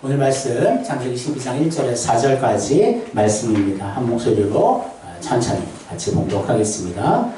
오늘 말씀 창세기 12장 1절에서 4절까지 말씀입니다. 한 목소리로 천천히 같이 봉독하겠습니다.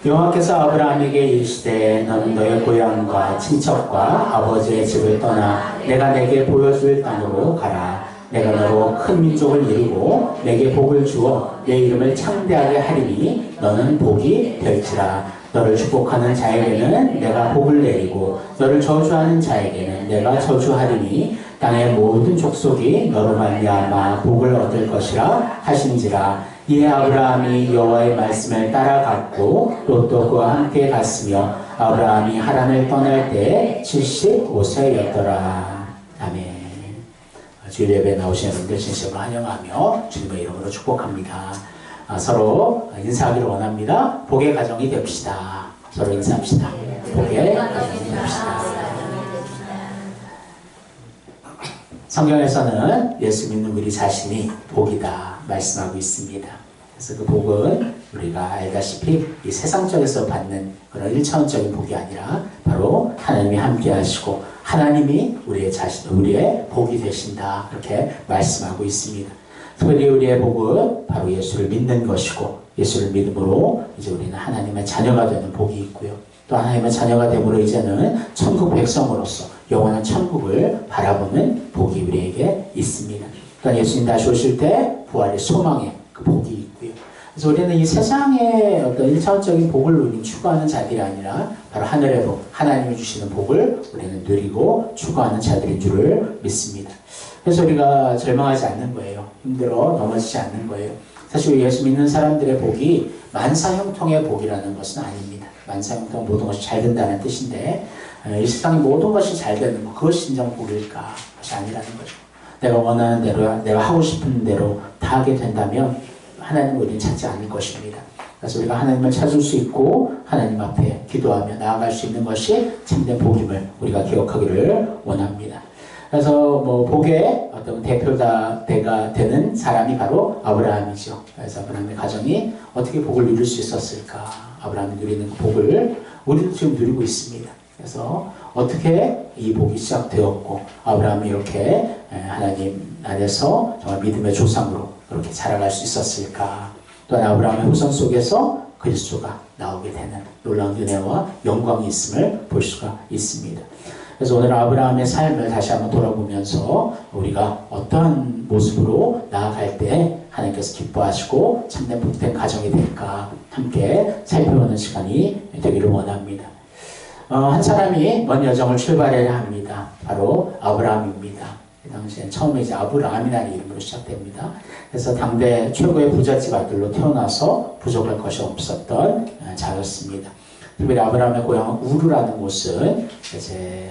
여호와께서 아브라함에게 이르시되 너는 너의 고향과 친척과 아버지의 집을 떠나 내가 내게 보여줄 땅으로 가라. 내가 너로 큰 민족을 이루고 내게 복을 주어 내 이름을 창대하게 하리니 너는 복이 될지라. 너를 축복하는 자에게는 내가 복을 내리고 너를 저주하는 자에게는 내가 저주하리니 땅의 모든 족속이 너로 말미암아 복을 얻을 것이라 하신지라. 이에 아브라함이 여호와의 말씀을 따라갔고 롯도 그와 함께 갔으며 아브라함이 하란을 떠날 때 75세였더라. 아멘. 주일 예배에 나오신 여러분들 진심으로 환영하며 주님의 이름으로 축복합니다. 서로 인사하기를 원합니다. 복의 가정이 됩시다. 서로 인사합시다. 복의 가정이 됩시다. 성경에서는 예수 믿는 우리 자신이 복이다 말씀하고 있습니다. 그래서 그 복은 우리가 알다시피 이 세상적에서 받는 그런 1차원적인 복이 아니라 바로 하나님이 함께 하시고 하나님이 우리의 복이 되신다. 그렇게 말씀하고 있습니다. 특별히 우리의 복은 바로 예수를 믿는 것이고 예수를 믿음으로 이제 우리는 하나님의 자녀가 되는 복이 있고요. 또 하나님의 자녀가 됨으로 이제는 천국 백성으로서 영원한 천국을 바라보는 복이 우리에게 있습니다. 그러니까 예수님 다시 오실 때 부활의 소망의 그 복이 있고요. 그래서 우리는 이 세상의 어떤 1차원적인 복을 우리는 추구하는 자들이 아니라 바로 하늘의 복, 하나님이 주시는 복을 우리는 누리고 추구하는 자들인 줄을 믿습니다. 그래서 우리가 절망하지 않는 거예요. 힘들어 넘어지지 않는 거예요. 사실 예수 믿는 사람들의 복이 만사형통의 복이라는 것은 아닙니다. 만사형통 모든 것이 잘 된다는 뜻인데 이 세상의 모든 것이 잘 되는 것, 그것이 진정 복일까? 그것이 아니라는 거죠. 내가 원하는 대로, 내가 하고 싶은 대로 다 하게 된다면 하나님은 우리는 찾지 않을 것입니다. 그래서 우리가 하나님을 찾을 수 있고 하나님 앞에 기도하며 나아갈 수 있는 것이 참된 복임을 우리가 기억하기를 원합니다. 그래서 복의 어떤 대가 되는 사람이 바로 아브라함이죠. 그래서 아브라함의 가정이 어떻게 복을 누릴 수 있었을까? 아브라함이 누리는 복을 우리도 지금 누리고 있습니다. 그래서 어떻게 이 복이 시작되었고 아브라함이 이렇게 하나님 안에서 정말 믿음의 조상으로 그렇게 자라갈 수 있었을까? 또한 아브라함의 후손 속에서 그리스도가 나오게 되는 놀라운 은혜와 영광이 있음을 볼 수가 있습니다. 그래서 오늘 아브라함의 삶을 다시 한번 돌아보면서 우리가 어떠한 모습으로 나아갈 때 하나님께서 기뻐하시고 참된 복된 가정이 될까 함께 살펴보는 시간이 되기를 원합니다. 한 사람이 먼 여정을 출발해야 합니다. 바로 아브라함입니다. 그 당시엔 처음에 이제 아브라함이라는 이름으로 시작됩니다. 그래서 당대 최고의 부잣집 아들로 태어나서 부족할 것이 없었던 자였습니다. 특별히 아브라함의 고향 우르라는 곳은 이제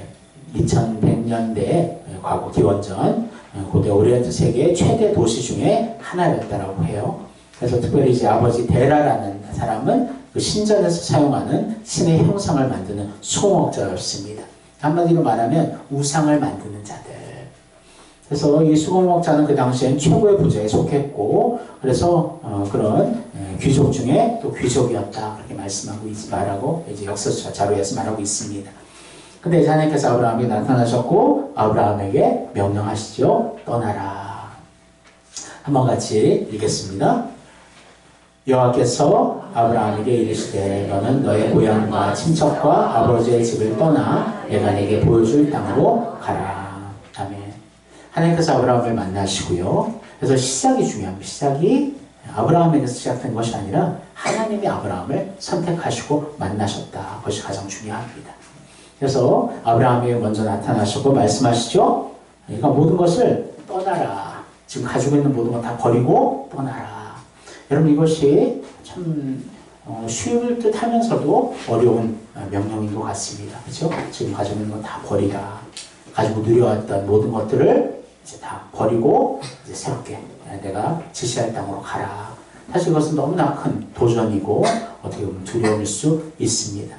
2100년대 과거 기원전 고대 오리엔트 세계의 최대 도시 중에 하나였다라고 해요. 그래서 특별히 이제 아버지 데라라는 사람은 그 신전에서 사용하는 신의 형상을 만드는 수공업자였습니다. 한마디로 말하면 우상을 만드는 자들. 그래서 이 수공업자는 그 당시엔 최고의 부자에 속했고, 그래서 그런 귀족 중에 또 귀족이었다 그렇게 말하고 이제 역사 자료에서 말하고 있습니다. 근데 이제 하나님께서 아브라함에게 나타나셨고 아브라함에게 명령하시죠. 떠나라. 한번 같이 읽겠습니다. 여호와께서 아브라함에게 이르시되 너는 너의 고향과 친척과 아버지의 집을 떠나 내가 내게 보여줄 땅으로 가라. 아멘. 하나님께서 아브라함을 만나시고요. 그래서 시작이 중요합니다. 시작이 아브라함에게서 시작된 것이 아니라 하나님이 아브라함을 선택하시고 만나셨다. 그것이 가장 중요합니다. 그래서 아브라함이 먼저 나타나셨고 말씀하시죠. 그러니까 모든 것을 떠나라. 지금 가지고 있는 모든 것 다 버리고 떠나라. 여러분 이것이 참 쉬울 듯 하면서도 어려운 명령인 것 같습니다. 그렇죠? 지금 가지고 있는 것 다 버리라. 가지고 누려왔던 모든 것들을 이제 다 버리고 이제 새롭게 내가 지시할 땅으로 가라. 사실 이것은 너무나 큰 도전이고 어떻게 보면 두려움일 수 있습니다.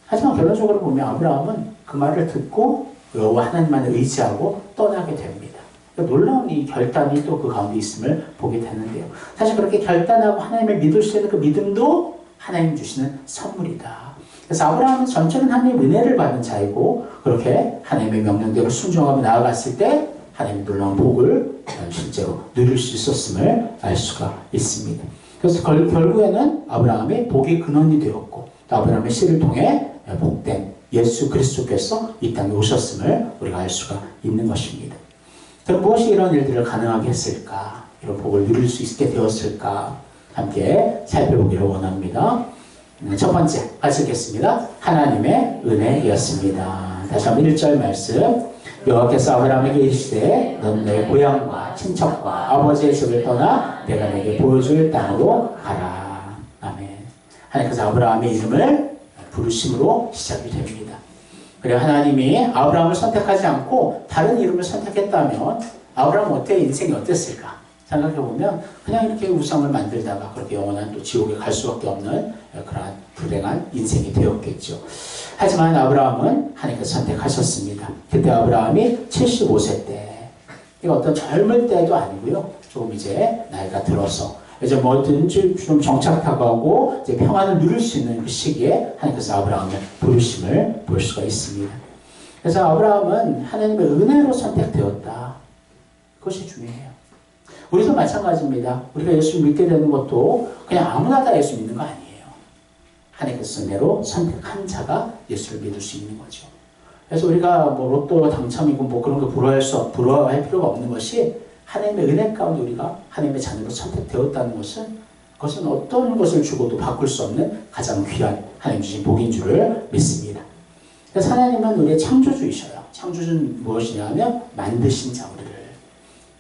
하지만 결론적으로 보면 아브라함은 그 말을 듣고 여호와 하나님만을 의지하고 떠나게 됩니다. 그러니까 놀라운 이 결단이 또 그 가운데 있음을 보게 되는데요. 사실 그렇게 결단하고 하나님을 믿을 수 있는 그 믿음도 하나님 주시는 선물이다. 그래서 아브라함은 전적인 하나님의 은혜를 받은 자이고 그렇게 하나님의 명령대로 순종하며 나아갔을 때 하나님의 놀라운 복을 실제로 누릴 수 있었음을 알 수가 있습니다. 그래서 결국에는 아브라함의 복의 근원이 되었고 또 아브라함의 씨를 통해 복된 예수 그리스도께서 이 땅에 오셨음을 우리가 알 수가 있는 것입니다. 그럼 무엇이 이런 일들을 가능하게 했을까? 이런 복을 누릴 수 있게 되었을까? 함께 살펴보기를 원합니다. 첫 번째 같이 읽겠습니다. 하나님의 은혜였습니다. 다시 한번 1절 말씀. 여호와께서 아브라함에게 이르시되 너는 내 고향과 친척과 아버지의 집을 떠나 내가 내게 보여줄 땅으로 가라. 아멘. 하나님께서 아브라함의 이름을 부르심으로 시작이 됩니다. 그리고 하나님이 아브라함을 선택하지 않고 다른 이름을 선택했다면 아브라함은 인생이 어땠을까? 생각해보면 그냥 이렇게 우상을 만들다가 그렇게 영원한 또 지옥에 갈 수밖에 없는 그러한 불행한 인생이 되었겠죠. 하지만 아브라함은 하나님께서 선택하셨습니다. 그때 아브라함이 75세 때, 이거 어떤 젊을 때도 아니고요. 조금 이제 나이가 들어서 이제 뭐든지 좀 정착하고 하고 이제 평안을 누릴 수 있는 그 시기에 하나님께서 아브라함의 부르심을 볼 수가 있습니다. 그래서 아브라함은 하나님의 은혜로 선택되었다. 그것이 중요해요. 우리도 마찬가지입니다. 우리가 예수를 믿게 되는 것도 그냥 아무나 다 예수 믿는 거 아니에요. 하나님께서 은혜로 선택한 자가 예수를 믿을 수 있는 거죠. 그래서 우리가 뭐 로또 당첨이고 뭐 그런 거 부러워할 필요가 없는 것이 하나님의 은혜 가운데 우리가 하나님의 자녀로 선택되었다는 것은 그것은 어떤 것을 주고도 바꿀 수 없는 가장 귀한 하나님 주신 복인 줄을 믿습니다. 그래서 하나님은 우리의 창조주이셔요. 창조주는 무엇이냐면 만드신 자 우리를.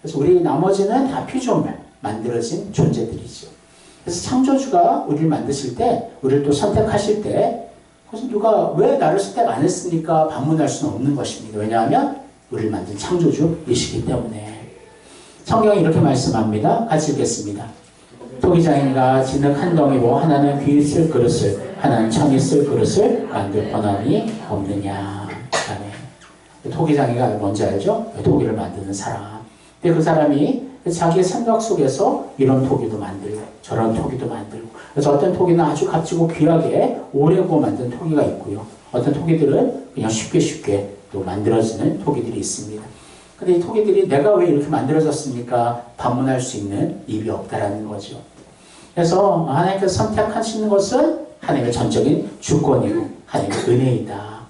그래서 우리 나머지는 다 피조물, 만들어진 존재들이죠. 그래서 창조주가 우리를 만드실 때, 우리를 또 선택하실 때, 그것은 누가 왜 나를 선택 안 했습니까? 반문할 수는 없는 것입니다. 왜냐하면 우리를 만든 창조주이시기 때문에. 성경이 이렇게 말씀합니다. 같이 읽겠습니다. 토기장인가 진흙 한 덩이로 하나는 귀 쓸 그릇을, 하나는 청이 쓸 그릇을 만들 권한이 없느냐. 토기장이가 뭔지 알죠? 토기를 만드는 사람. 근데 그 사람이 자기의 생각 속에서 이런 토기도 만들고 저런 토기도 만들고 그래서 어떤 토기는 아주 값지고 귀하게 오래 구워 만든 토기가 있고요. 어떤 토기들은 그냥 쉽게 또 만들어지는 토기들이 있습니다. 근데 이 토기들이 내가 왜 이렇게 만들어졌습니까? 반문할 수 있는 입이 없다라는 거죠. 그래서 하나님께서 선택하시는 것은 하나님의 전적인 주권이고 하나님의 은혜이다.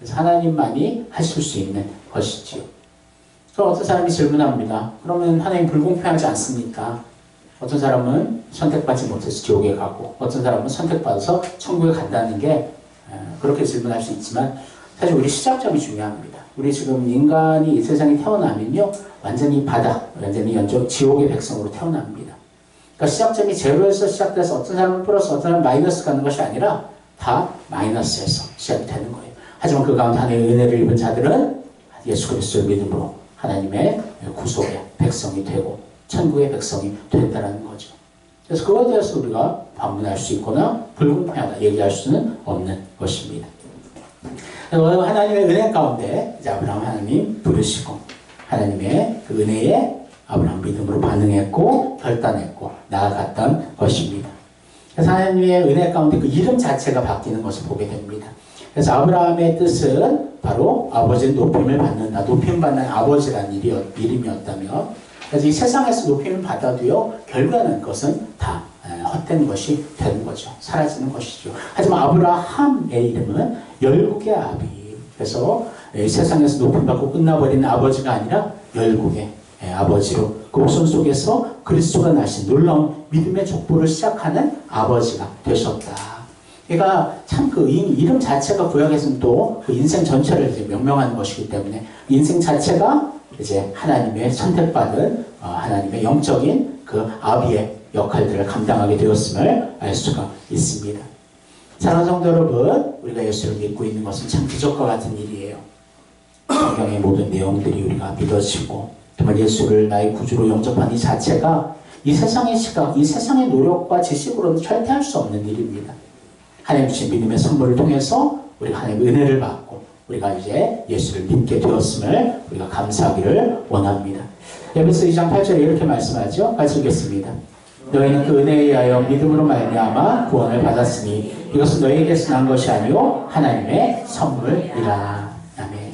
그래서 하나님만이 하실 수 있는 것이지요. 그럼 어떤 사람이 질문합니다. 그러면 하나님 불공평하지 않습니까? 어떤 사람은 선택받지 못해서 지옥에 가고 어떤 사람은 선택받아서 천국에 간다는 게 그렇게 질문할 수 있지만 사실 우리 시작점이 중요합니다. 우리 지금 인간이 이 세상에 태어나면요 완전히 완전히 지옥의 백성으로 태어납니다. 그러니까 시작점이 제로에서 시작돼서 어떤 사람은 플러스 어떤 사람은 마이너스 가는 것이 아니라 다 마이너스에서 시작이 되는 거예요. 하지만 그 가운데 하나님의 은혜를 입은 자들은 예수 그리스도를 믿음으로 하나님의 구속의 백성이 되고 천국의 백성이 된다는 거죠. 그래서 그거에 대해서 우리가 반문할 수 있거나 불공평하다 얘기할 수는 없는 것입니다. 하나님의 은혜 가운데 이제 아브라함 하나님 부르시고 하나님의 그 은혜에 아브라함 믿음으로 반응했고 결단했고 나아갔던 것입니다. 그래서 하나님의 은혜 가운데 그 이름 자체가 바뀌는 것을 보게 됩니다. 그래서 아브라함의 뜻은 바로 아버지의 높임을 받는다. 높임받는 아버지라는 이름이었다면 그래서 이 세상에서 높임을 받아도요 결과는 그것은 다 헛된 것이 되는 거죠. 사라지는 것이죠. 하지만 아브라함의 이름은 열국의 아비. 그래서 이 세상에서 높임받고 끝나버리는 아버지가 아니라 열국의 아버지로 그 오손 속에서 그리스도가 나신 놀라운 믿음의 족보를 시작하는 아버지가 되셨다. 그러니까 참 그 이름 자체가 구약에서는 또 그 인생 전체를 이제 명명하는 것이기 때문에 인생 자체가 이제 하나님의 선택받은 하나님의 영적인 그 아비의 역할들을 감당하게 되었음을 알 수가 있습니다. 사랑하는 성도 여러분, 우리가 예수를 믿고 있는 것은 참 기적과 같은 일이에요. 성경의 모든 내용들이 우리가 믿어지고 정말 예수를 나의 구주로 영접한 이 자체가 이 세상의 시각, 이 세상의 노력과 지식으로는 절대 할 수 없는 일입니다. 하나님 주신 믿음의 선물을 통해서 우리가 하나님의 은혜를 받고 우리가 이제 예수를 믿게 되었음을 우리가 감사하기를 원합니다. 에베소 2장 8절에 이렇게 말씀하죠. 같이 읽겠습니다. 너희는 그 은혜에 의하여 믿음으로 말미암아 구원을 받았으니 이것은 너희에게서 난 것이 아니요 하나님의 선물이라. 아멘.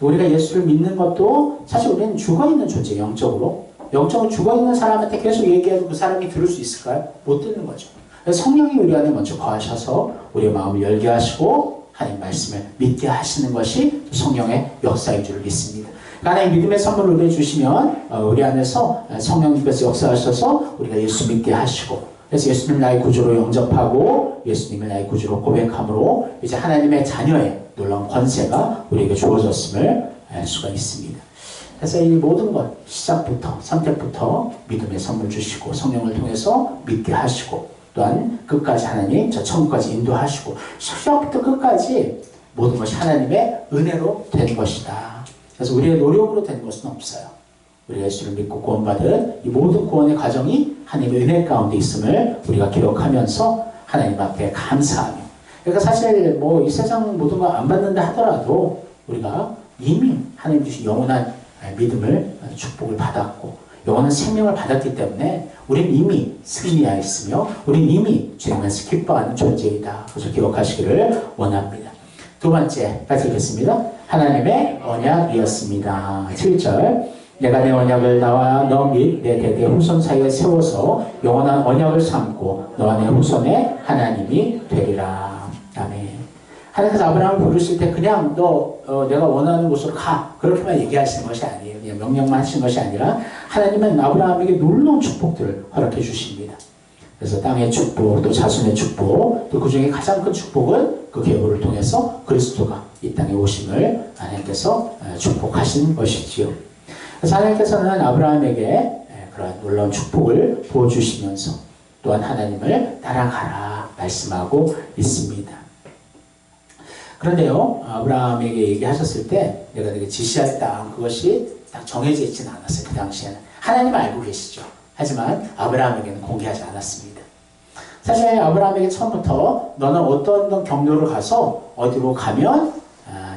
우리가 예수를 믿는 것도 사실 우리는 죽어있는 존재, 영적으로. 영적으로 죽어있는 사람한테 계속 얘기해도 그 사람이 들을 수 있을까요? 못 듣는 거죠. 그래서 성령이 우리 안에 먼저 거하셔서 우리의 마음을 열게 하시고 하나님 말씀을 믿게 하시는 것이 성령의 역사인 줄 믿습니다. 하나님 믿음의 선물을 우리에게 주시면 우리 안에서 성령님께서 역사하셔서 우리가 예수 믿게 하시고, 그래서 예수님 나의 구주로 영접하고 예수님을 나의 구주로 고백함으로 이제 하나님의 자녀의 놀라운 권세가 우리에게 주어졌음을 알 수가 있습니다. 그래서 이 모든 것, 시작부터 선택부터 믿음의 선물 주시고 성령을 통해서 믿게 하시고, 또한 끝까지 하나님 저 천국까지 인도하시고, 시작부터 끝까지 모든 것이 하나님의 은혜로 된 것이다. 그래서 우리의 노력으로 된 것은 없어요. 우리가 예수를 믿고 구원받은 이 모든 구원의 과정이 하나님의 은혜 가운데 있음을 우리가 기억하면서 하나님 앞에 감사하며, 그러니까 사실 뭐 이 세상 모든 거 안 받는다 하더라도 우리가 이미 하나님 주신 영원한 믿음을, 축복을 받았고 영원한 생명을 받았기 때문에 우리는 이미 승리하였으며 우리는 이미 주님께서 기뻐하는 존재이다. 그래서 기억하시기를 원합니다. 두 번째 같이 읽겠습니다. 하나님의 언약이었습니다. 7절 내가 내 언약을 나와 너 및 내 대대 후손 사이에 세워서 영원한 언약을 삼고 너와 내 후손의 하나님이 되리라. 아멘. 하나님께서 아브라함을 부르실 때 그냥 내가 원하는 곳으로 가 그렇게만 얘기하시는 것이 아니에요. 그냥 명령만 하시는 것이 아니라 하나님은 아브라함에게 놀라운 축복들을 허락해 주십니다. 그래서 땅의 축복, 또 자손의 축복, 또 그 중에 가장 큰 축복은 그 계보를 통해서 그리스도가 이 땅에 오심을 하나님께서 축복하신 것이지요. 그래서 하나님께서는 아브라함에게 그런 놀라운 축복을 부어주시면서 또한 하나님을 따라가라 말씀하고 있습니다. 그런데요, 아브라함에게 얘기하셨을 때 내가 내게 지시할 땅 그것이 딱 정해져 있지는 않았어요. 그 당시에는. 하나님은 알고 계시죠. 하지만 아브라함에게는 공개하지 않았습니다. 사실 아브라함에게 처음부터 너는 어떤 경로를 가서 어디로 가면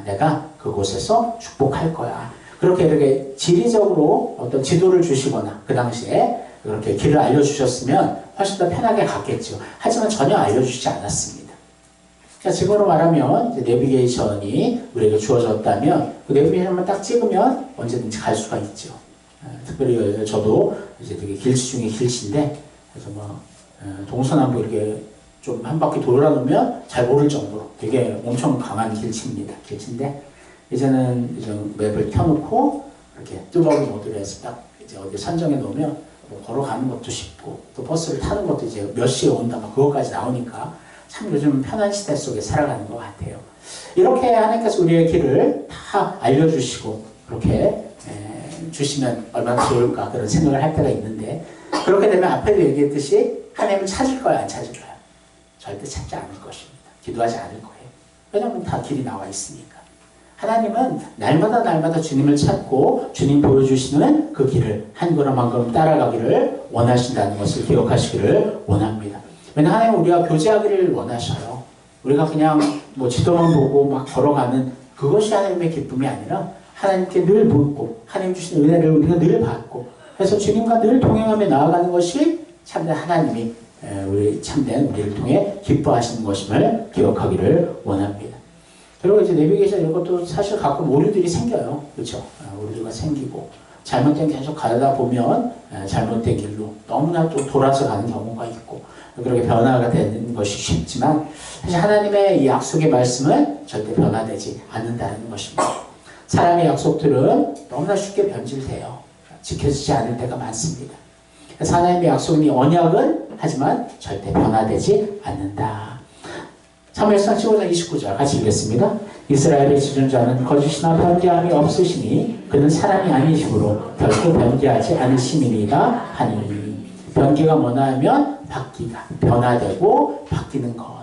내가 그곳에서 축복할 거야. 그렇게 이렇게 지리적으로 어떤 지도를 주시거나 그 당시에 그렇게 길을 알려주셨으면 훨씬 더 편하게 갔겠죠. 하지만 전혀 알려주시지 않았습니다. 그러니까 지금으로 말하면 이제 내비게이션이 우리에게 주어졌다면 그 내비게이션만 딱 찍으면 언제든지 갈 수가 있죠. 특별히 저도 이제 되게 길치 중에 길치인데, 그래서 뭐 동서남북 이렇게 좀 한 바퀴 돌아놓으면 잘 모를 정도로 되게 엄청 강한 길치입니다. 길치인데 이제는 이제 맵을 켜놓고 이렇게 뚜벅이 모드로 해서 딱 이제 어디 선정해 놓으면 뭐 걸어가는 것도 쉽고 또 버스를 타는 것도 이제 몇 시에 온다 막 그것까지 나오니까 참 요즘 편한 시대 속에 살아가는 것 같아요. 이렇게 하나님께서 우리의 길을 다 알려주시고 그렇게 주시면 얼마나 좋을까 그런 생각을 할 때가 있는데, 그렇게 되면 앞에도 얘기했듯이 하나님을 찾을 거야 안 찾을 거야? 절대 찾지 않을 것입니다. 기도하지 않을 거예요. 왜냐하면 다 길이 나와 있으니까. 하나님은 날마다 주님을 찾고 주님 보여주시는 그 길을 한 걸음 한 걸음 따라가기를 원하신다는 것을 기억하시기를 원합니다. 왜냐하면 하나님은 우리가 교제하기를 원하셔요. 우리가 그냥 뭐 지도만 보고 막 걸어가는 그것이 하나님의 기쁨이 아니라 하나님께 늘 묻고 하나님 주신 은혜를 우리가 늘 받고 그래서 주님과 늘 동행하며 나아가는 것이 참된 하나님이 우리 참된 우리를 통해 기뻐하시는 것임을 기억하기를 원합니다. 그리고 이제 내비게이션 이런 것도 사실 가끔 오류들이 생겨요. 그렇죠? 오류가 생기고 잘못된 계속 가다 보면 잘못된 길로 너무나 또 돌아서 가는 경우가 있고 그렇게 변화가 되는 것이 쉽지만 사실 하나님의 이 약속의 말씀은 절대 변화되지 않는다는 것입니다. 사람의 약속들은 너무나 쉽게 변질돼요. 지켜지지 않을 때가 많습니다. 하나님의 약속이 언약은 하지만 절대 변화되지 않는다. 사무엘상 15장 29절 같이 읽겠습니다. 이스라엘의 지존자는 거짓이나 변개함이 없으시니 그는 사람이 아니시므로 결코 변개하지 않으심이니이다 하니. 변개가 뭐냐 하면 바뀌다, 변화되고 바뀌는 것.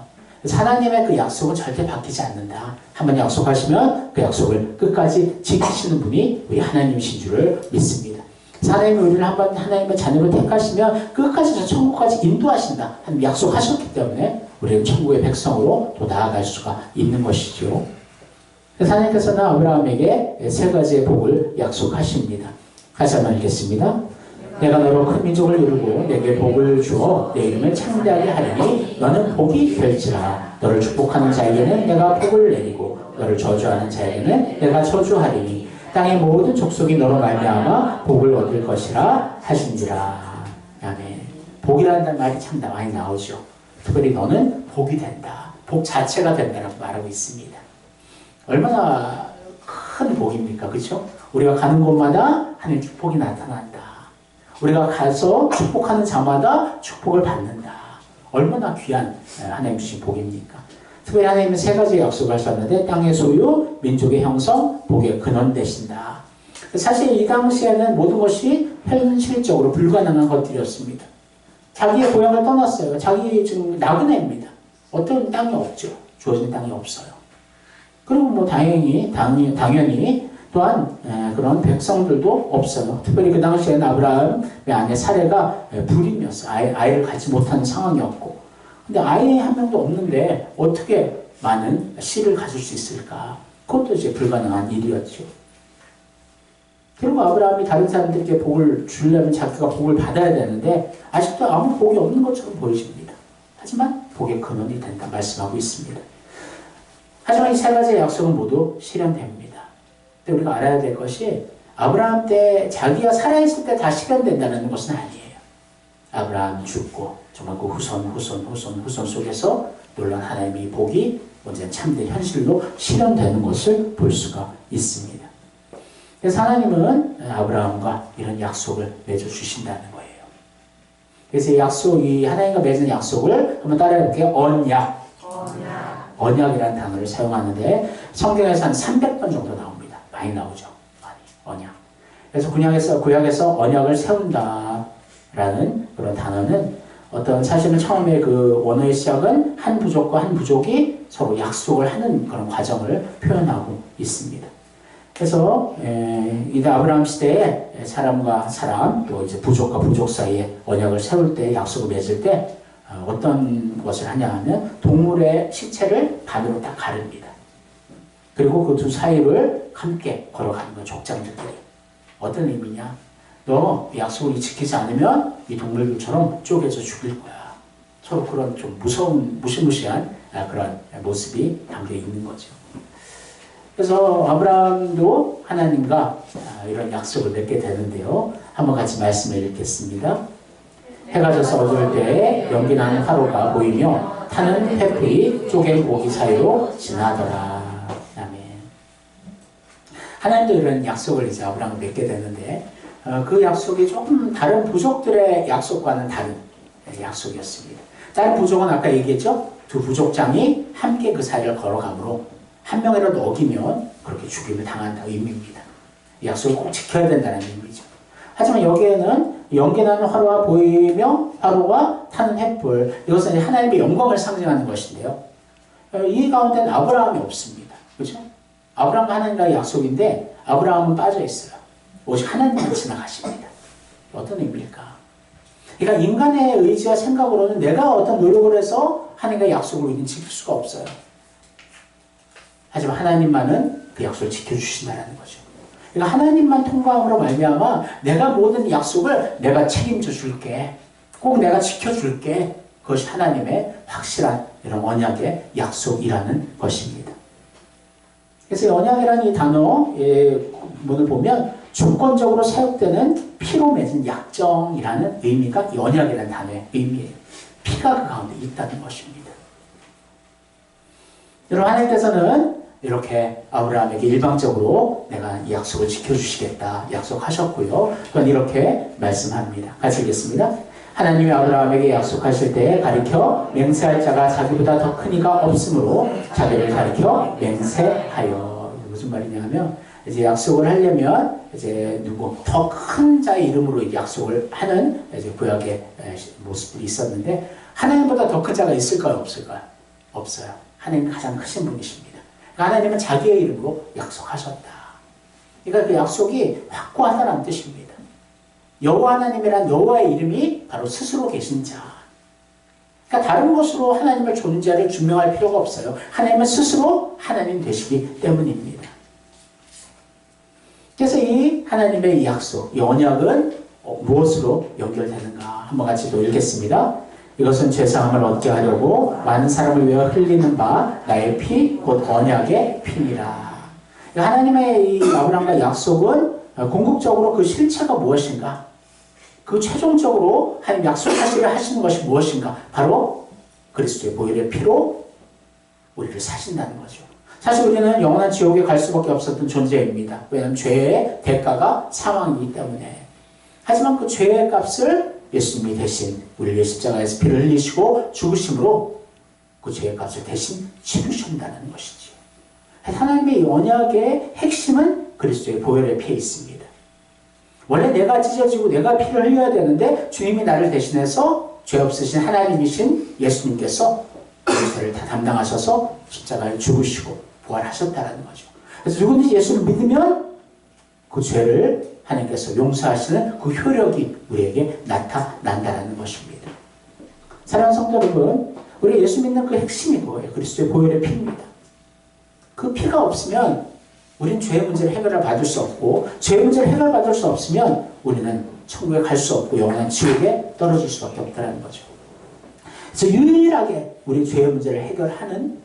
하나님의 그 약속은 절대 바뀌지 않는다. 한번 약속하시면 그 약속을 끝까지 지키시는 분이 우리 하나님이신 줄을 믿습니다. 하나님이 우리를 한번 하나님의 자녀로 택하시면 끝까지 저 천국까지 인도하신다 하는 약속하셨기 때문에 우리는 천국의 백성으로 또 나아갈 수가 있는 것이죠. 하나님께서는 아브라함에게 세 가지의 복을 약속하십니다. 다시 한번 읽겠습니다. 내가 너로 큰 민족을 이루고 내게 복을 주어 내 이름을 창대하게 하리니 너는 복이 될지라. 너를 축복하는 자에게는 내가 복을 내리고 너를 저주하는 자에게는 내가 저주하리니 땅의 모든 족속이 너로 말미암아 복을 얻을 것이라 하신지라. 아멘. 복이라는 말이 참 많이 나오죠. 특별히 너는 복이 된다. 복 자체가 된다라고 말하고 있습니다. 얼마나 큰 복입니까? 그렇죠? 우리가 가는 곳마다 하나님의 축복이 나타난다. 우리가 가서 축복하는 자마다 축복을 받는다. 얼마나 귀한 하나님 주신 복입니까? 특별히 하나님은 세 가지 약속을 하셨는데 땅의 소유, 민족의 형성, 복의 근원 되신다. 사실 이 당시에는 모든 것이 현실적으로 불가능한 것들이었습니다. 자기의 고향을 떠났어요. 자기 지금 나그네입니다. 어떤 땅이 없죠. 주어진 땅이 없어요. 그리고 뭐 당연히 또한 그런 백성들도 없어요. 특별히 그 당시에는 아브라함의 아내 사레가 불임이었어요. 아이를 갖지 못하는 상황이었고. 근데 아이 한 명도 없는데 어떻게 많은 씨를 가질 수 있을까? 그것도 이제 불가능한 일이었죠. 그리고 아브라함이 다른 사람들에게 복을 주려면 자기가 복을 받아야 되는데 아직도 아무 복이 없는 것처럼 보여집니다. 하지만 복의 근원이 된다 말씀하고 있습니다. 하지만 이 세 가지의 약속은 모두 실현됩니다. 근데 우리가 알아야 될 것이 아브라함 때 자기가 살아있을 때 다 실현된다는 것은 아니에요. 아브라함 죽고 정말 그 후손 속에서 놀라운 하나님의 복이 언제 참된 현실로 실현되는 것을 볼 수가 있습니다. 그래서 하나님은 아브라함과 이런 약속을 맺어주신다는 거예요. 그래서 이 약속이 하나님과 맺은 약속을 한번 따라해볼게요. 언약이라는 단어를 사용하는데 성경에서 한 300번 정도 나옵니다. 많이 나오죠. 언약. 그래서 구약에서 언약을 세운다라는 그런 단어는 사실은 처음에 그 원어의 시작은 한 부족과 한 부족이 서로 약속을 하는 그런 과정을 표현하고 있습니다. 그래서 이제 아브라함 시대에 사람과 사람 또 이제 부족과 부족 사이에 언약을 세울 때 약속을 맺을 때 어떤 것을 하냐 하면 동물의 시체를 반으로 딱 가릅니다. 그리고 그 두 사이를 함께 걸어가는 거예요. 족장들끼리. 어떤 의미냐? 너 약속을 지키지 않으면 이 동물들처럼 쪼개져 죽일 거야. 서로 그런 좀 무서운 무시무시한 그런 모습이 담겨 있는 거죠. 그래서 아브라함도 하나님과 이런 약속을 맺게 되는데요. 한번 같이 말씀을 읽겠습니다. 해가 져서 어두울 때에 연기나는 화로가 보이며 타는 횃불이 쪼갠 고기 사이로 지나더라. 아멘. 하나님도 이런 약속을 이제 아브라함을 맺게 되는데 그 약속이 조금 다른 부족들의 약속과는 다른 약속이었습니다. 다른 부족은 아까 얘기했죠? 두 부족장이 함께 그 사이를 걸어가므로 한 명이라도 어기면 그렇게 죽임을 당한다는 의미입니다. 이 약속을 꼭 지켜야 된다는 의미죠. 하지만 여기에는 연기나는 화로가 보이며 화로가 타는 횃불, 이것은 하나님의 영광을 상징하는 것인데요. 이 가운데는 아브라함이 없습니다. 그렇죠? 아브라함과 하나님과의 약속인데 아브라함은 빠져 있어요. 오직 하나님만 지나가십니다. 어떤 의미일까? 그러니까 인간의 의지와 생각으로는 내가 어떤 노력을 해서 하나님과의 약속을 우리는 지킬 수가 없어요. 하지만 하나님만은 그 약속을 지켜주신다는 거죠. 그러니까 하나님만 통과함으로 말미암아 내가 모든 약속을 내가 책임져 줄게. 꼭 내가 지켜줄게. 그것이 하나님의 확실한 이런 언약의 약속이라는 것입니다. 그래서 언약이라는 이 단어의 문을 보면 조건적으로 사용되는 피로 맺은 약정이라는 의미가 이 언약이라는 단어의 의미예요. 피가 그 가운데 있다는 것입니다. 여러분, 하나님께서는 이렇게 아브라함에게 일방적으로 내가 이 약속을 지켜주시겠다 약속하셨고요. 또한 이렇게 말씀합니다. 같이 읽겠습니다. 하나님이 아브라함에게 약속하실 때에 가리켜 맹세할 자가 자기보다 더 큰 이가 없으므로 자기를 가리켜 맹세하여. 무슨 말이냐 하면 이제 약속을 하려면 이제 더 큰 자의 이름으로 약속을 하는 이제 구약의 모습들이 있었는데 하나님보다 더 큰 자가 있을까요? 없을까요? 없어요. 하나님 가장 크신 분이십니다. 하나님은 자기의 이름으로 약속하셨다. 그러니까 그 약속이 확고하다는 뜻입니다. 여호와 하나님이란 여호와의 이름이 바로 스스로 계신 자. 그러니까 다른 것으로 하나님의 존재를 증명할 필요가 없어요. 하나님은 스스로 하나님 되시기 때문입니다. 그래서 이 하나님의 이 약속, 이 언약은 무엇으로 연결되는가 한번 같이 또 읽겠습니다. 이것은 죄사함을 얻게 하려고 많은 사람을 위하여 흘리는 바 나의 피 곧 언약의 피니라. 하나님의 이 아브라함과 약속은 궁극적으로 그 실체가 무엇인가? 그 최종적으로 하나님 약속하시게 하시는 것이 무엇인가? 바로 그리스도의 보혈의 피로 우리를 사신다는 거죠. 사실 우리는 영원한 지옥에 갈 수밖에 없었던 존재입니다. 왜냐하면 죄의 대가가 사망이기 때문에. 하지만 그 죄의 값을 예수님이 대신 우리를 십자가에서 피를 흘리시고 죽으심으로 그 죄의 값을 대신 치르신다는 것이지요. 하나님의 이 언약의 핵심은 그리스도의 보혈의 피에 있습니다. 원래 내가 찢어지고 내가 피를 흘려야 되는데 주님이 나를 대신해서 죄 없으신 하나님이신 예수님께서 그 죄를 다 담당하셔서 십자가에 죽으시고 부활하셨다는 거죠. 그래서 누구든지 예수를 믿으면 그 죄를 하나님께서 용서하시는 그 효력이 우리에게 나타난다는 것입니다. 사랑하는 성도 여러분, 우리 예수 믿는 그 핵심이 뭐예요? 그리스도의 보혈의 피입니다. 그 피가 없으면 우리는 죄의 문제를 해결받을 수 없고, 죄의 문제를 해결받을 수 없으면 우리는 천국에 갈 수 없고 영원한 지옥에 떨어질 수밖에 없다는 거죠. 그래서 유일하게 우리 죄의 문제를 해결하는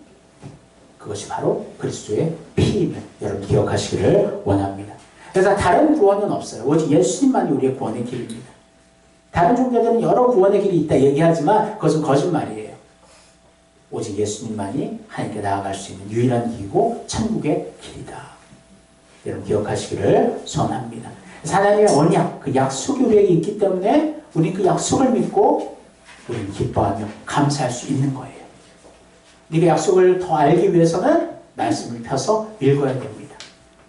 그것이 바로 그리스도의 피임을 여러분 기억하시기를 원합니다. 그래서 다른 구원은 없어요. 오직 예수님만이 우리의 구원의 길입니다. 다른 종교들은 여러 구원의 길이 있다 얘기하지만 그것은 거짓말이에요. 오직 예수님만이 하나님께 나아갈 수 있는 유일한 길이고 천국의 길이다. 여러분 기억하시기를 소원합니다. 하나님의 언약, 그 약속이 우리에게 있기 때문에 우리는 그 약속을 믿고 우리는 기뻐하며 감사할 수 있는 거예요. 네가 약속을 더 알기 위해서는 말씀을 펴서 읽어야 됩니다.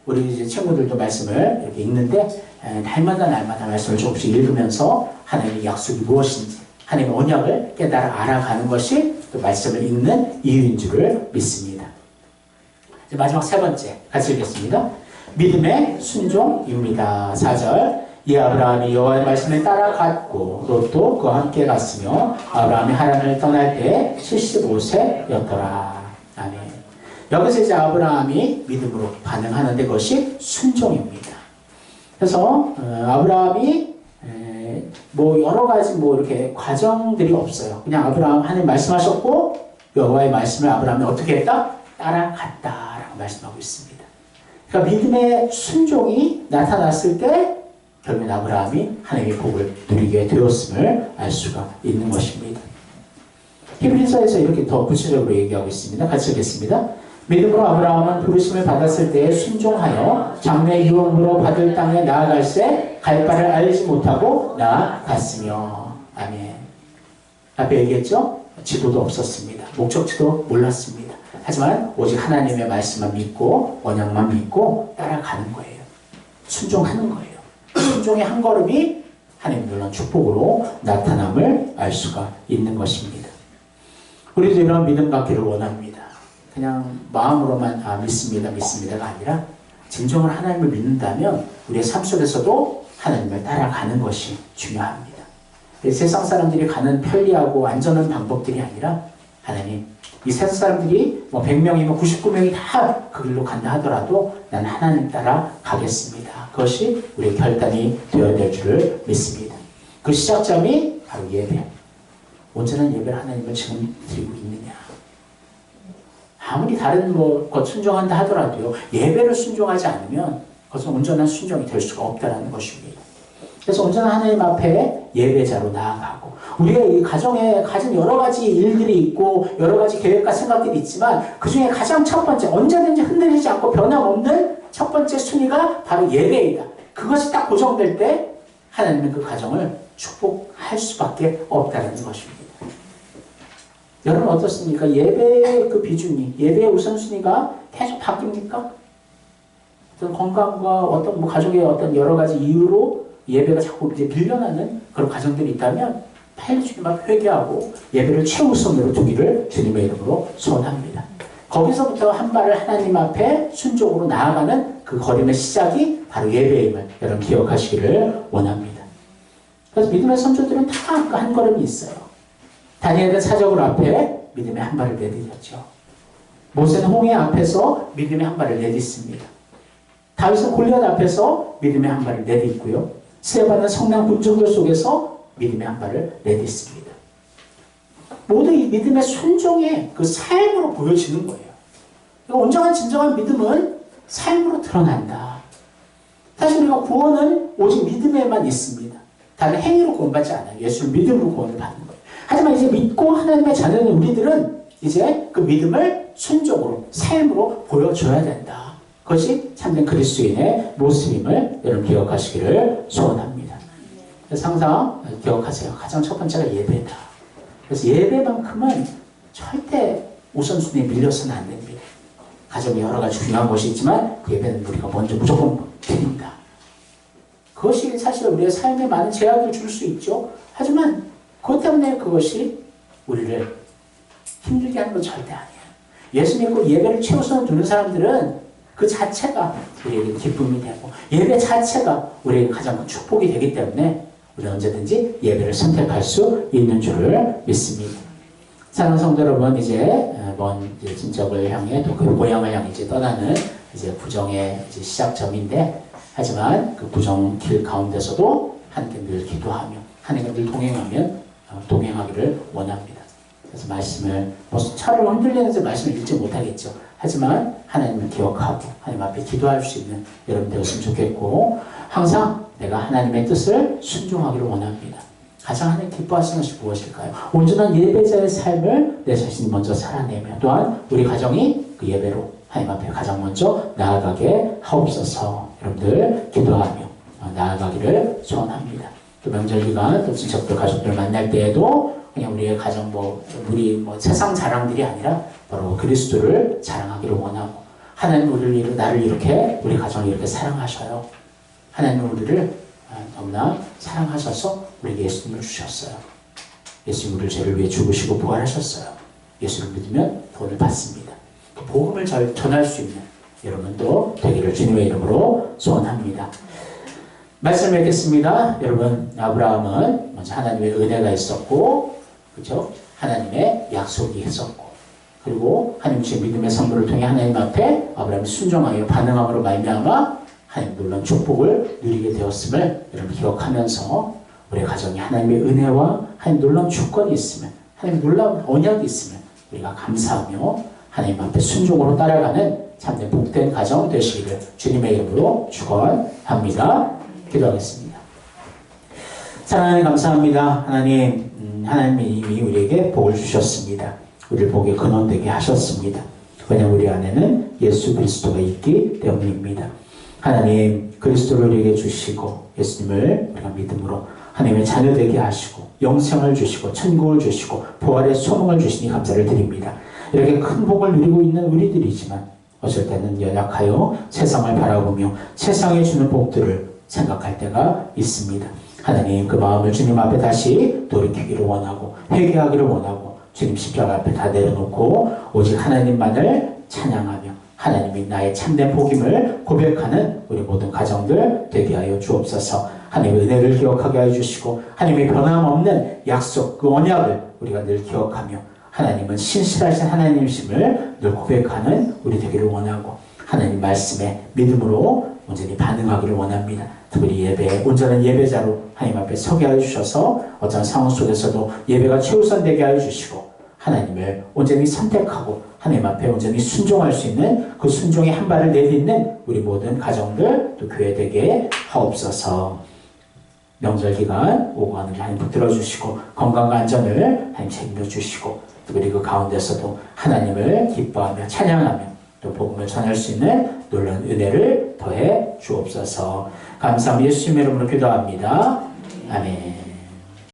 우리 이제 친구들도 말씀을 이렇게 읽는데 날마다 말씀을 조금씩 읽으면서 하나님의 약속이 무엇인지 하나님의 언약을 깨달아 알아가는 것이 또 말씀을 읽는 이유인 줄을 믿습니다. 이제 마지막 세 번째 같이 읽겠습니다. 믿음의 순종입니다. 4절 이 아브라함이 여호와의 말씀을 따라갔고 롯도 그와 함께 갔으며 아브라함이 하란을 떠날 때 75세였더라. 아멘. 여기서 이제 아브라함이 믿음으로 반응하는데 그것이 순종입니다. 그래서 아브라함이 뭐 여러 가지 뭐 이렇게 과정들이 없어요. 그냥 아브라함 하나님 말씀하셨고 여호와의 말씀을 아브라함이 어떻게 했다? 따라갔다라고 말씀하고 있습니다. 그러니까 믿음의 순종이 나타났을 때 결국엔 아브라함이 하나님의 복을 누리게 되었음을 알 수가 있는 것입니다. 히브리서에서 이렇게 더 구체적으로 얘기하고 있습니다. 같이 읽겠습니다. 믿음으로 아브라함은 부르심을 받았을 때 순종하여 장래 유업으로 받을 땅에 나아갈새 갈 바를 알지 못하고 나아갔으며. 아멘. 앞에 얘기했죠? 지도도 없었습니다. 목적지도 몰랐습니다. 하지만 오직 하나님의 말씀만 믿고 언약만 믿고 따라가는 거예요. 순종하는 거예요. 순종의 한 걸음이 하나님의 놀라운 축복으로 나타남을 알 수가 있는 것입니다. 우리도 이런 믿음 갖기를 원합니다. 그냥 마음으로만 믿습니다가 아니라 진정으로 하나님을 믿는다면 우리의 삶 속에서도 하나님을 따라가는 것이 중요합니다. 세상 사람들이 가는 편리하고 안전한 방법들이 아니라 하나님, 이 세상 사람들이 뭐 100명이면 99명이 다 그 길로 간다 하더라도 나는 하나님 따라 가겠습니다. 그것이 우리의 결단이 되어야 될 줄을 믿습니다. 그 시작점이 바로 예배. 온전한 예배를 하나님을 지금 드리고 있느냐. 아무리 다른 것 순종한다 하더라도요. 예배를 순종하지 않으면 그것은 온전한 순종이 될 수가 없다는 것입니다. 그래서 온전한 하나님 앞에 예배자로 나아가고 우리가 이 가정에 가진 여러 가지 일들이 있고 여러 가지 계획과 생각들이 있지만 그 중에 가장 첫 번째 언제든지 흔들리지 않고 변함없는 첫 번째 순위가 바로 예배이다. 그것이 딱 고정될 때 하나님은 그 가정을 축복할 수밖에 없다는 것입니다. 여러분 어떻습니까? 예배의 그 비중이, 예배의 우선순위가 계속 바뀝니까? 어떤 건강과 어떤 가족의 어떤 여러 가지 이유로 예배가 자꾸 이제 빌려나는 그런 가정들이 있다면 빨리 주님 앞 회개하고 예배를 최우선으로 두기를 주님의 이름으로 소원합니다. 거기서부터 한 발을 하나님 앞에 순종으로 나아가는 그 걸음의 시작이 바로 예배임을 여러분 기억하시기를 원합니다. 그래서 믿음의 선조들은 다 한 걸음이 있어요. 다니엘은 사적을 앞에 믿음의 한 발을 내딛었죠. 모세는 홍해 앞에서 믿음의 한 발을 내딛습니다. 다윗은 골리앗 앞에서 믿음의 한 발을 내딛고요. 세례받는 성난 군중들 속에서 믿음의 한 발을 내딛습니다. 모두 이 믿음의 순종의 그 삶으로 보여지는 거예요. 온전한 진정한 믿음은 삶으로 드러난다. 사실 우리가 구원은 오직 믿음에만 있습니다. 다른 행위로 구원받지 않아요. 예수를 믿음으로 구원을 받는 거예요. 하지만 이제 믿고 하나님의 자녀는 우리들은 이제 그 믿음을 순종으로 삶으로 보여줘야 된다. 그것이 참된 그리스도인의 모습임을 여러분 기억하시기를 소원합니다. 그래서 항상 기억하세요. 가장 첫 번째가 예배다. 그래서 예배만큼은 절대 우선순위에 밀려서는 안 됩니다. 가정에 여러 가지 중요한 것이 있지만 그 예배는 우리가 먼저 무조건 드린다. 그것이 사실 우리의 삶에 많은 제약을 줄 수 있죠. 하지만 그것 때문에 그것이 우리를 힘들게 하는 건 절대 아니에요. 예수 믿고 예배를 최우선으로 두는 사람들은 그 자체가 우리에게 기쁨이 되고 예배 자체가 우리에게 가장 큰 축복이 되기 때문에 우리는 언제든지 예배를 선택할 수 있는 줄을 믿습니다. 사랑하는 성도 여러분, 이제 먼 친척을 향해 또 그 고향을 향해 이제 떠나는 이제 구정의 이제 시작점인데, 하지만 그 구정 길 가운데서도 하나님께 늘 기도하며 하나님과 늘 동행하기를 원합니다. 그래서 말씀을 차로 흔들리는데 말씀을 읽지 못하겠죠. 하지만 하나님을 기억하고 하나님 앞에 기도할 수 있는 여러분 되었으면 좋겠고, 항상 내가 하나님의 뜻을 순종하기를 원합니다. 가장 하나님 기뻐하시는 것이 무엇일까요? 온전한 예배자의 삶을 내 자신이 먼저 살아내며 또한 우리 가정이 그 예배로 하나님 앞에 가장 먼저 나아가게 하옵소서. 여러분들 기도하며 나아가기를 소원합니다. 또 명절 기간 또 친척들 가족들 만날 때에도 그냥 우리의 가정 우리 세상 자랑들이 아니라 바로 그리스도를 자랑하기를 원하고, 하나님 우리를 나를 이렇게 우리 가정을 이렇게 사랑하셔요. 하나님 우리를 너무나 사랑하셔서 우리에게 예수님을 주셨어요. 예수님 우리를 죄를 위해 죽으시고 부활하셨어요. 예수를 믿으면 구원을 받습니다. 그 복음을 전할 수 있는 여러분도 되기를 주님의 이름으로 소원합니다. 말씀을 읽겠습니다. 여러분, 아브라함은 먼저 하나님의 은혜가 있었고, 그렇죠? 하나님의 약속이 있었고, 그리고 하나님 주신 믿음의 선물을 통해 하나님 앞에 아브라함이 순종하여 반응함으로 말미암아 하나님 놀라운 축복을 누리게 되었음을 여러분 기억하면서, 우리 가정에 하나님의 은혜와 하나님 놀라운 주권이 있으면, 하나님 놀라운 언약이 있으면 우리가 감사하며 하나님 앞에 순종으로 따라가는 참된 복된 가정 되시기를 주님의 이름으로 축원합니다. 기도하겠습니다. 사랑하님 감사합니다. 하나님이 이미 우리에게 복을 주셨습니다. 우리를 복의 근원 되게 하셨습니다. 왜냐하면 우리 안에는 예수 그리스도가 있기 때문입니다. 하나님, 그리스도를 우리에게 주시고 예수님을 우리가 믿음으로 하나님의 자녀 되게 하시고 영생을 주시고 천국을 주시고 부활의 소망을 주시니 감사를 드립니다. 이렇게 큰 복을 누리고 있는 우리들이지만 어쩔 때는 연약하여 세상을 바라보며 세상에 주는 복들을 생각할 때가 있습니다. 하나님, 그 마음을 주님 앞에 다시 돌이키기를 원하고 회개하기를 원하고 주님 십자가 앞에 다 내려놓고 오직 하나님만을 찬양하며 하나님이 나의 참된 복임을 고백하는 우리 모든 가정들 되게 하여 주옵소서. 하나님의 은혜를 기억하게 하여 주시고 하나님의 변함없는 약속, 그 언약을 우리가 늘 기억하며 하나님은 신실하신 하나님이심을 늘 고백하는 우리 되기를 원하고, 하나님 말씀에 믿음으로 온전히 반응하기를 원합니다. 특별히 온전한 예배자로 하나님 앞에 서게 하여 주셔서 어떤 상황 속에서도 예배가 최우선되게 하여 주시고 하나님을 온전히 선택하고 하나님 앞에 온전히 순종할 수 있는 그 순종의 한 발을 내딛는 우리 모든 가정들 또 교회 되게 하옵소서. 명절 기간 오고 가는 길 하나님 붙들어 주시고 건강과 안전을 하나님 책임져 주시고, 특별히 그 가운데서도 하나님을 기뻐하며 찬양하며 또 복음을 전할 수 있는 놀라운 은혜를 더해 주옵소서. 감사합니다. 예수님의 이름으로 기도합니다. 아멘.